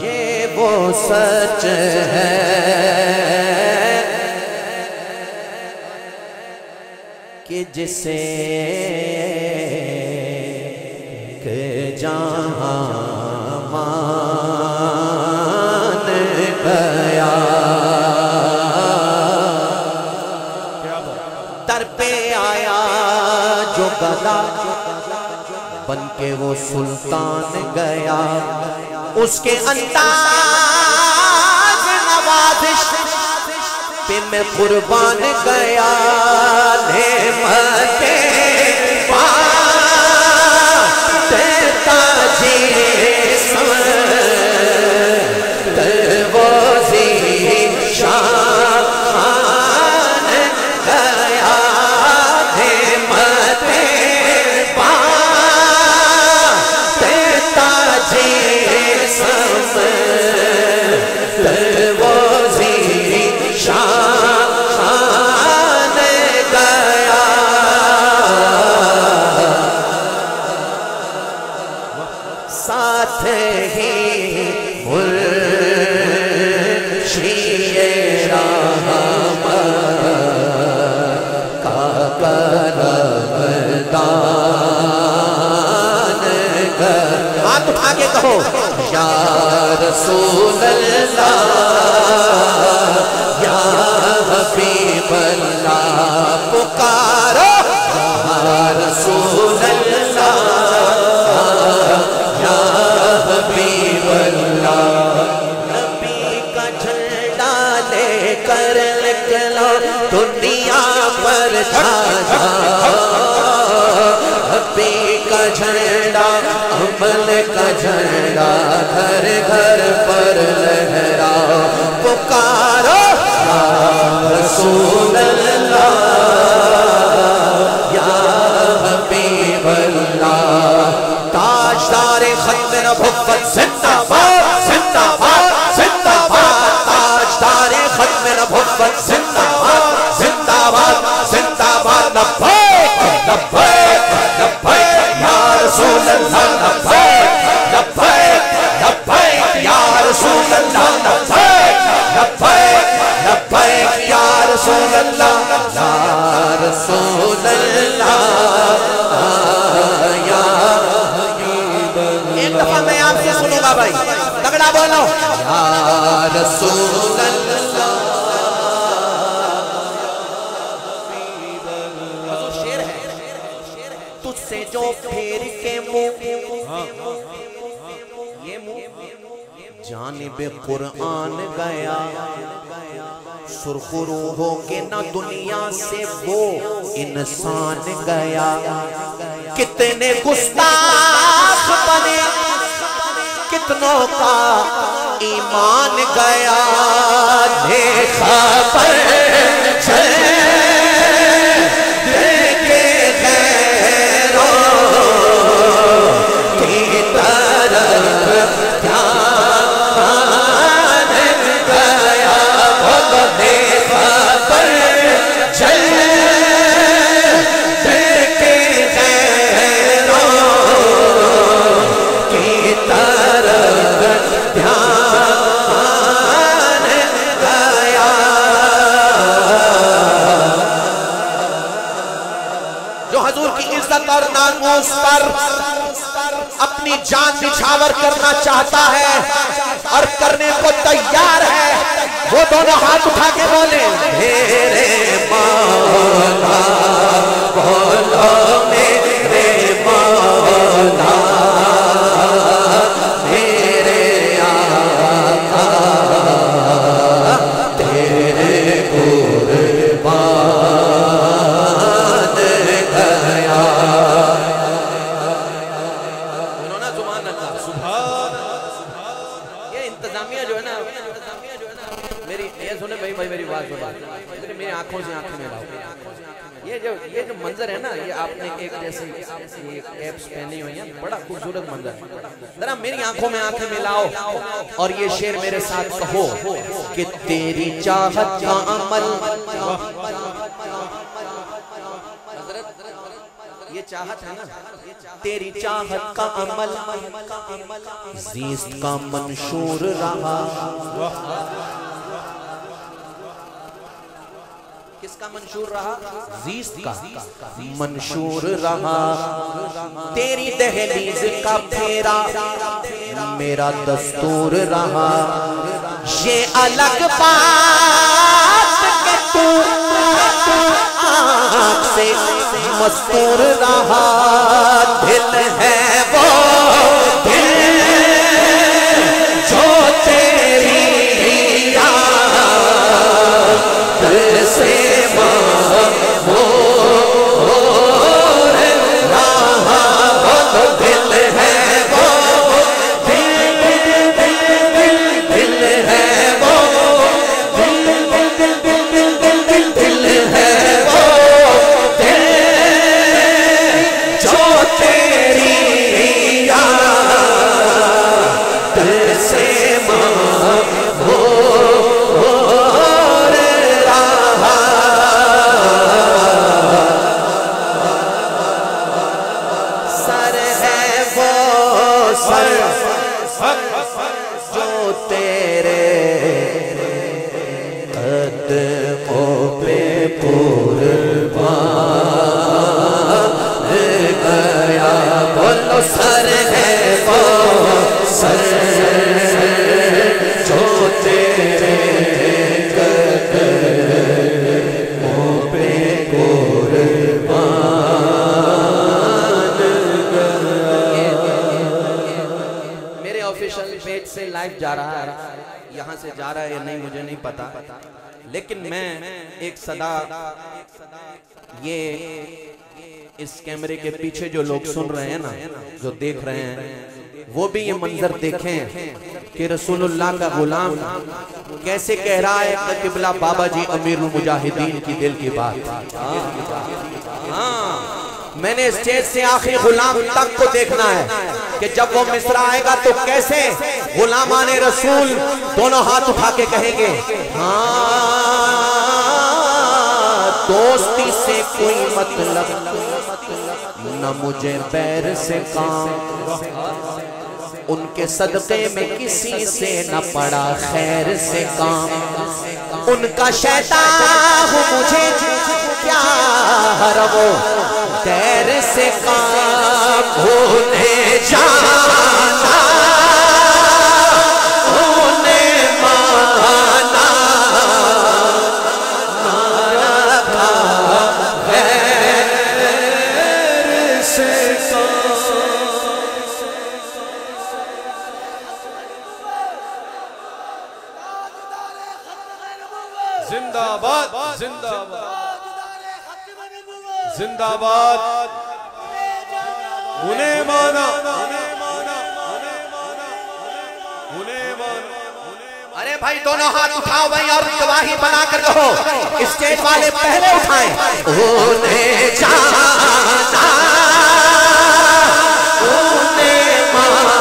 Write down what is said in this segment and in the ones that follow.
ये वो सच है कि जिसे जहां मान गया, दर पे आया जो गदा बन के वो सुल्तान गया, उसके अंदाज नवाजिश पे मैं कुर्बान गया। नेमते साथ ही मुर्शिद रहमत का करमदान कर। हाथ उठा के कहो या रसूल अल्लाह या हबीब अल्लाह, पुकारो या रसूल अल्लाह दुनिया पर छा जाओ, हबी का झंडा अमल का झंडा घर घर पर लहराओ, पुकारो या रसूल अल्लाह या हबीब अल्लाह। ताजदारे खत्म नबुव्वत जिंदाबाद जिंदाबाद जिंदाबाद, ताजदारे खत्म नबुव्वत जिंदाबाद जिंदाबाद जिंदाबाद। लब्बैक लब्बैक लब्बैक या रसूल अल्लाह, लब्बैक लब्बैक लब्बैक या रसूल अल्लाह, लब्बैक लब्बैक लब्बैक या रसूल अल्लाह, या रसूल अल्लाह या हबीब अल्लाह। एक दफा मैं आपसे सुनूंगा भाई, तगड़ा बोलो या रसूल अल्लाह। तुझसे जो फेर के मुंह ये मुंह जानिबे कुरान गया, सुरखुरू हो के ना दुनिया से वो इंसान गया। कितने गुस्ताख बने, कितनों का ईमान गया, देखा पर और नामूस पर अपनी जान निछावर करना चाहता है और करने को तैयार है, वो दोनों हाथ उठा के बोले मेरे मौला बोलो मेरे मौला मेरे आका तेरे कुर्बान गया। ये इंतजामिया जो है ना मेरी, ये सुने भाई मेरी बात सुनो, मेरी आंखों से आंखें में लाओ। ये जो मंजर है ना, ये आपने एक जैसे ये कैप्स पहनी हुई है, बड़ा खूबसूरत मंजर है। जरा मेरी आंखों में आंखें मिलाओ और ये शेर मेरे साथ कहो कि तेरी चाहत का अमल, ये चाहत है ना, तेरी चाहत का अमल ज़ीस्त का मंशूर रहा। किसका मंशूर रहा? ज़ीस्त का मंशूर रहा। तेरी दहलीज का फेरा मेरा दस्तूर रहा। ये अलग बात के तू आँख से मस्तूर रहा। दिल है वो दिल जो तेरी याद से जा रहा है, यहाँ से जा रहा है या नहीं मुझे नहीं पता, लेकिन मैं एक सदा ये इस कैमरे के पीछे जो लोग सुन रहे हैं ना, जो देख रहे हैं, वो भी ये मंजर देखें कि रसूलुल्लाह का गुलाम कैसे कह रहा है कि किबला बाबा जी अमीरुल मुजाहिदीन की दिल की बात। हाँ, मैंने स्टेज से आखिरी गुलाम तक को देखना है कि जब वो मिस्रा आएगा तो कैसे गुलामाने रसूल दोनों हाथ उठा के कहेंगे, हाँ दोस्ती से कोई मतलब न मुझे बैर से काम, उनके सदक़े में किसी से न पड़ा खैर से काम, उनका शैतान हूँ मुझे क्या हरवो दैर से काम होने जाना उन्हें माना गैर से जिंदाबाद जिंदाबाद जिंदाबाद, उन्हें माना उन्हें माना उन्हें माना। अरे भाई दोनों हाथ उठाओ भाई और गवाही बना कर कहो, स्टेज वाले पहले उठाएं। उन्हें जाना उन्हें माना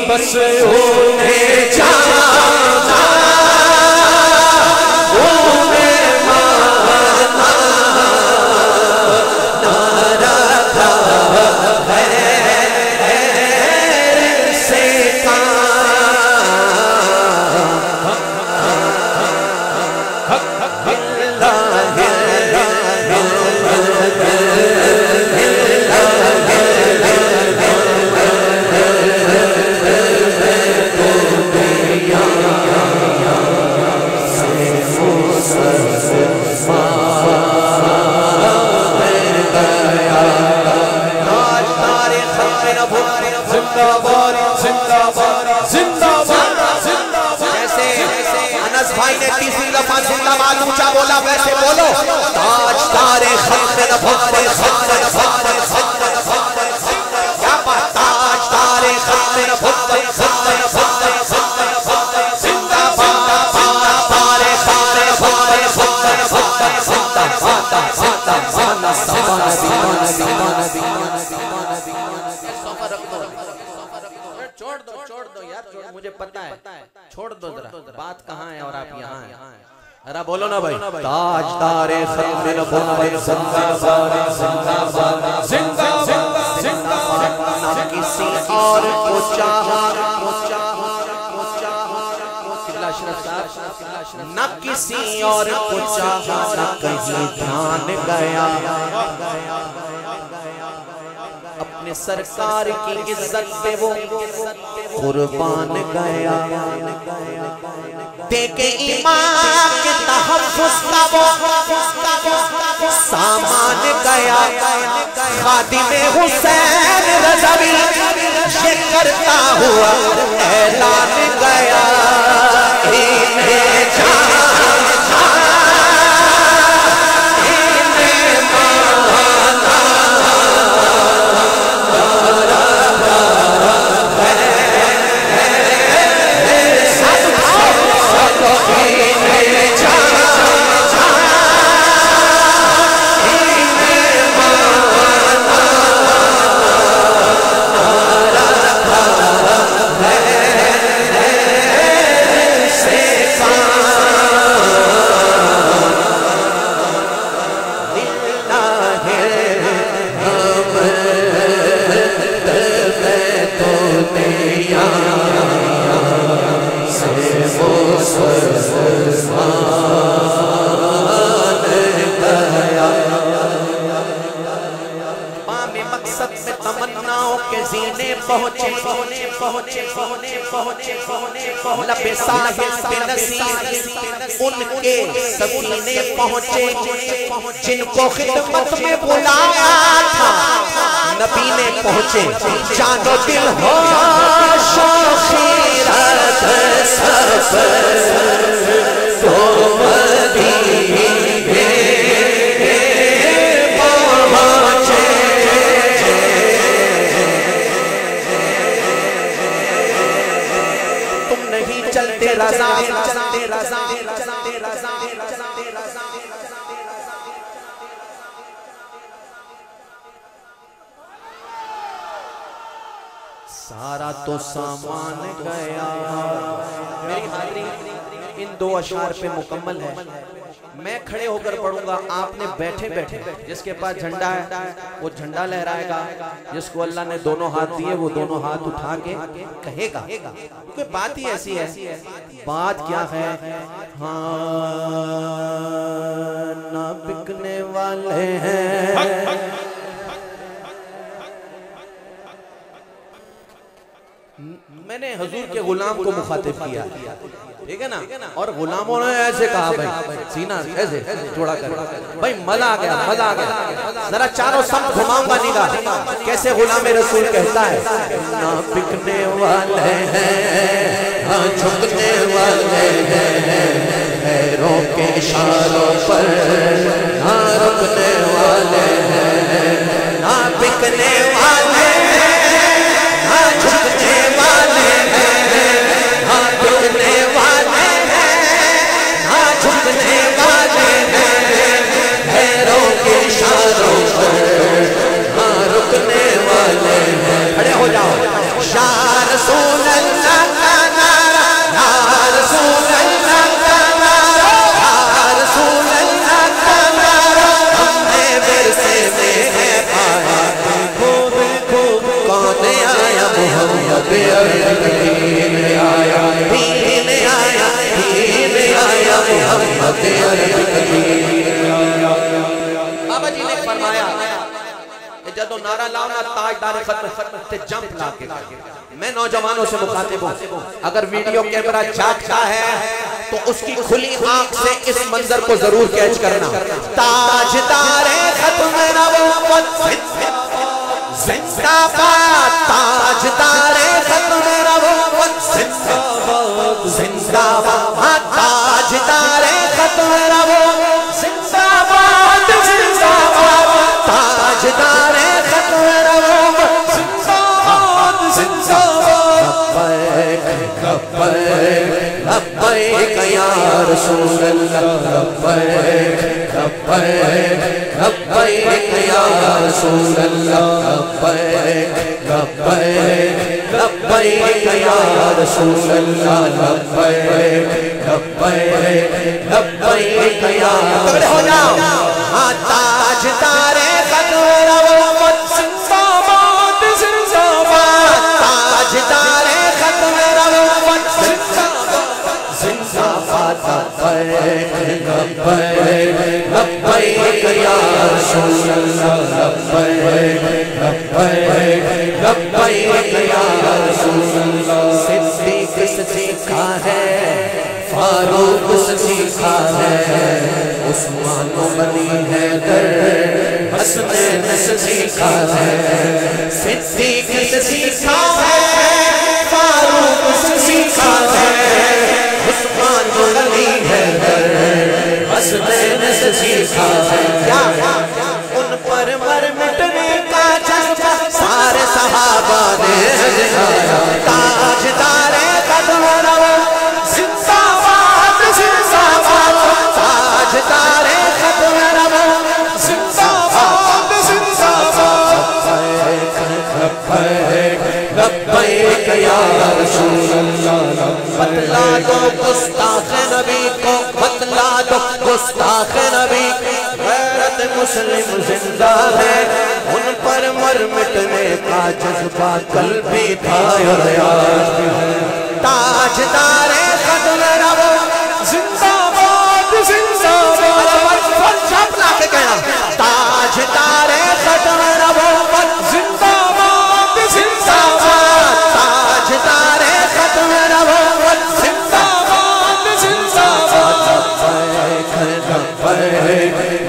बस उन्हें जाना उन्हें माना ना रखा खैर से काम क्या बात ताजदारे खत्म भुक्तन छोड़ दो यार, मुझे पता है, छोड़ दो जरा, बात कहाँ है और आप यहाँ हैं। अरे बोलो ना भाई। ताजदारे खत्म भुक्तन जिंदाबाद जिंदाबाद जिंदाबाद। ना किसी और को चाहा न किसी और को चाहा, न कहीं ध्यान गया, अपने सरकार की इज्जत पे वो कुर्बान गया। देके ईमान के तहफ्फुज़ का वो सामान गया। खादिमे हुसैन रज़वी ये करता हुआ ऐलान गया। लबे साहिल पे नसीर उनके सफीने पहुंचे, जिनको खिदमत में बुलाया था नबी ने पहुंचे। जानो दिल हो शौकीरत सब तो मदीने पहुंचे। तुम नहीं चलते रज़ा चलते रज़ा चलते रज़ा चलते रज़ा। सारा तो सामान गया। मेरी हाजिरी इन दो अशार पे मुकम्मल है। मैं खड़े होकर पढ़ूंगा, आपने बैठे बैठे जिसके पास झंडा है वो झंडा लहराएगा, जिसको अल्लाह ने दोनों हाथ दिए वो दोनों हाथ उठा के कहेगा। क्योंकि बात ही ऐसी है। बात क्या है? हाँ ना बिकने वाले हैं, मैंने हुजूर के गुलाम को मुखातिब किया, ठीक है ना। और गुलामों ने ऐसे कहा भाई सीना ऐसे जोड़ा कर, भाई मजा आ गया, मजा आ गया। जरा चारों सब घुमाऊंगा निगाह, कैसे गुलामे रसूल कहता है ना बिकने वाले हैं, हाँ झुकने वाले हैं, पैरों के इशारों पर ना रुकने वाले हैं, ना बिकने वाले खड़े हो जाओ। या रसूल अल्लाह का नारा, या रसूल अल्लाह का नारा, या रसूल अल्लाह का नारा हमने विरसे में है पाया। खूब खूब कौन आया मोहम्मद अरबी में आया, दीन आया, दीन आया मोहम्मद अरबी में आया। बाबा जी ने फरमाया जदों नारा लाओ ना ताजदारे खत्म ते जंप ला के। मैं नौजवानों से मुखातिब हूं, अगर वीडियो कैमरा जागता है तो उसकी खुली आंख से इस मंजर को जरूर कैच करना। ताजदारे खत्म नबूवत जिंदाबाद, ताजदारे खत्म नबूवत जिंदाबाद जिंदाबाद, ताजदारे खत्म नबूवत जिंदाबाद जिंदाबाद। रसूल अल्लाह लब्बैक लब्बैक लब्बैक या रसूल अल्लाह लब्बैक लब्बैक लब्बैक या तगड़े हो जाओ। हाँ ताजदारे कदर जिंदाबाद जिंदाबाद ताजदारे कदर जिंदाबाद लब्बैक लब्बैक या रसूल अल्लाह लब्बैक लब्बैक लब्बैक या रसूल अल्लाह। सिद्दीक से सीखा है, फारूक से सीखा है, उस्मान अली हैदर हसनैन से सीखा है। सिद्दीक से सीखा है, फारूक से सीखा है, उस्मान अली हैदर हसनैन से सीखा है। क्या उन पर मर मिटने का जज्बा सारे सहाबा ने दिखाया। ताजदारे कदम जिंदाबाद जिंदाबाद ताजदारे कदम जिंदाबाद जिंदाबाद लब्बैक या रसूल अल्लाह। बतला दो गुस्ताख नबी को, बतला दो गुस्ताख नबी, गैरत मुस्लिम जिंदा है, उन पर मर मिटने का जज्बा कल भी था और आज भी है। ताजदारे कदम रवो जिंदाबाद जिंदाबाद छपला के कहना ताजदारे कदम रवो जिंदाबाद जिंदाबाद ताजदारे कदम रवो जिंदाबाद जिंदाबाद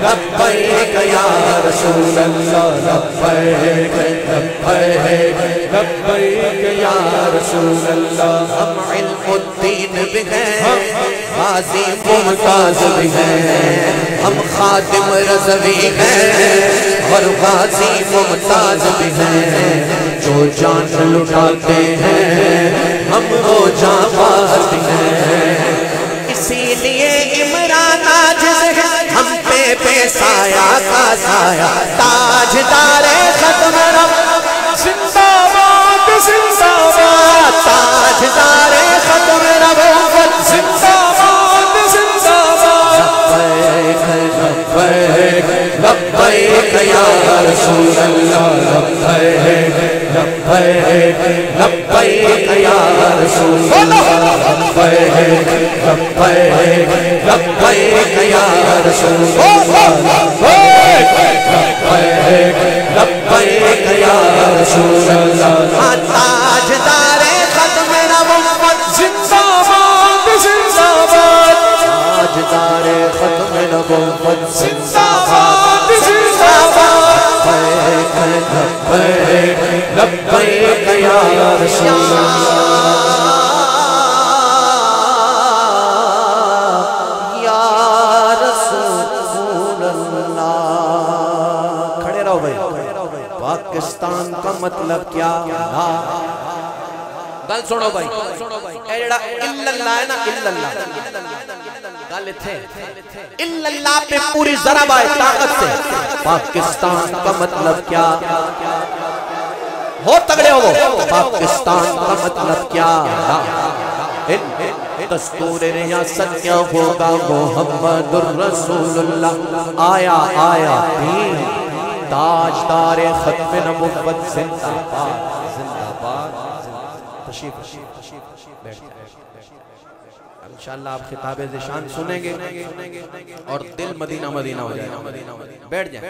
लब्बैक या रसूल अल्लाह लब्बैक लब्बैक लब्बैक या रसूल अल्लाह। हम इल्मुद्दीन भी हैं, गाज़ी मुमताज़ भी हैं, हम खातिम रज़वी हैं और गाज़ी मुमताज़ भी हैं। जो जान लुटाते हैं हम वो जाबाज भी हैं। इसीलिए इमरान आजिज़ है, हम पे साया का साया। ताजदारे खत्म जिंदाबाद जिंदाबाद ताजदारे खत्म नबूवत जिंदाबाद जिंदाबाद। लब्बैक लब्बैक या रसूल अल्लाह लब्बैक लब्बैक लब्बैक या रसूल अल्लाह लब्बैक लब्बैक लब्बैक या रसूल अल्लाह लब्बैक लब्बैक लब्बैक या रसूल अल्लाह। ताजदारे खत्म नबूवत जिंदाबाद जिंदाबाद ताजदारे खत्म नबूवत जिंदाबाद जिंदाबाद। लब्बैक लब्बैक या रसूल अल्लाह या रसूल अल्लाह। खड़े रहो भाई। पाकिस्तान का मतलब क्या? गल सुनो भाई, एड़ा इल्लल्लाह है ना, इल्लल्लाह गल इत्थे इल्लल्लाह पे पूरी ज़रब है ताकत से। पाकिस्तान का मतलब क्या हो? तगड़े हो। पाकिस्तान का मतलब क्या? दस्तूर रियासत क्या होगा? मोहम्मदुर रसूलुल्लाह आया आया दीन ताजदारे खत्म नबुव्वत जिंदाबाद जिंदाबाद। तशरीफ बैठ जाए। इंशाअल्लाह आप खिताबे ज़िशान सुनेंगे और दिल मदीना मदीना हो जाएगा। बैठ जाए।